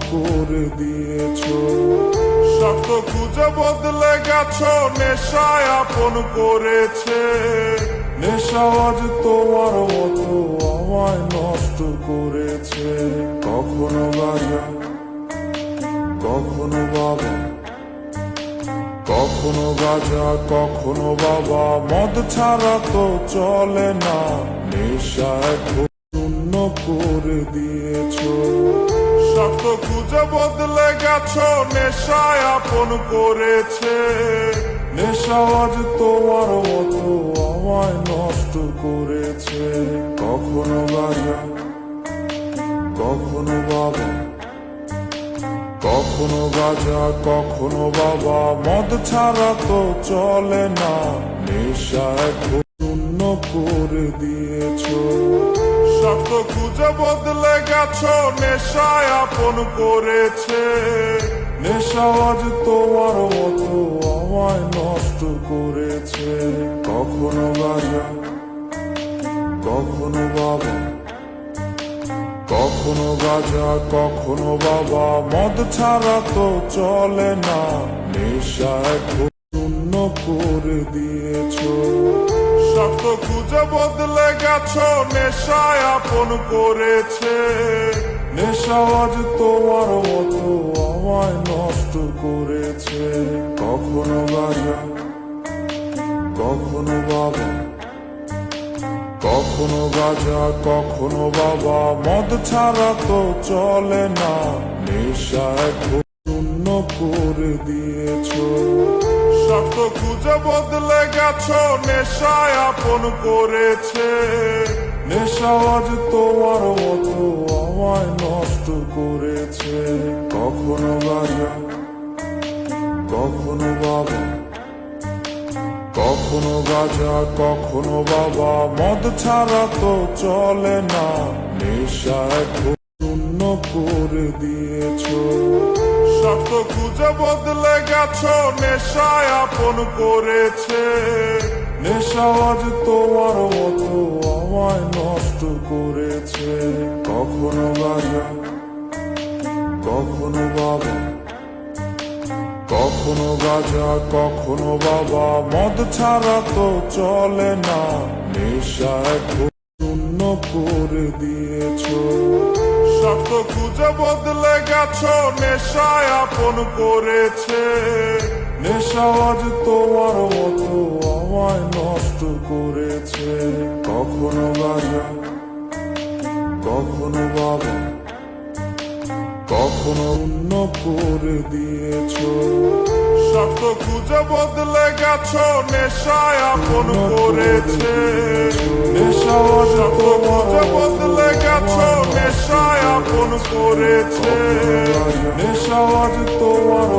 করে দিয়েছো। স্বার্থ খুঁজে বদলে গেছো, নেশায় আপন করেছে। নেশা আজ তোমার মতো আমায় নষ্ট করেছে। কখনো গাঁজা, কখনো বাবা, কখনো গাঁজা, কখনো বাবা। মদ ছাড়া তো চলে না, নেশা শূন্য করে দিয়েছো। স্বার্থ খুঁজে বদলে গেছো, নেশায় আপন করেছে। নেশা আজ তোমার মতো আমায় নষ্ট করেছে। কখনো গাঁজা, কখনো বাবা, কখনো গাঁজা, কখনো বাবা। মদ ছাড়া তো চলে না, নেশা শূন্য করে দিয়েছো। স্বার্থ খুঁজে বদলে গেছো, নেশায় আপন করেছে। নেশা আজ তোমার মতো আমায় নষ্ট করেছে। কখনো গাঁজা, কখনো বাবা, কখনো গাঁজা, কখনো বাবা। মদ ছাড়া তো চলে না, নেশা শূন্য করে দিয়েছো। স্বার্থ খুঁজে বদলে গেছো, নেশায় আপন করেছে। নেশা আজ তোমার মতো আমায় নষ্ট করেছে। কখনো গাঁজা, কখনো বাবা, কখনো গাঁজা, কখনো বাবা। মদ ছাড়া তো চলে না, নেশা শূন্য করে দিয়েছো। স্বার্থ খুঁজে বদলে গেছো, নেশায় আপন করেছে। নেশা আজ তোমার মতো আমায় নষ্ট করেছে। কখনো গাঁজা, কখনো বাবা, কখনো গাঁজা, কখনো বাবা। মদ ছাড়া তো চলে না, নেশা শূন্য করে দিয়েছো। স্বার্থ খুঁজে বদলে গেছো, নেশায় আপন করেছে। নেশা আজ তোমার মতো আমায় নষ্ট করেছে। কখনো গাঁজা, কখনো বাবা, কখনো গাঁজা, কখনো বাবা। মদ ছাড়া তো চলে না, নেশা শূন্য করে দিয়েছো। স্বার্থ খুঁজে বদলে গেছো, নেশায় আপন করেছে। নেশা আজ তোমার মতো আমায় নষ্ট করেছে। কখনো গাঁজা, কখনো বাবা, কখনো শূন্য করে দিয়েছো। স্বার্থ খুঁজে বদলে গেছো, নেশায় আপন করেছে। নেশা আজ খুঁজে বদলে গেছো, নেশায় আপন করেছে। নেশা আজ তোমার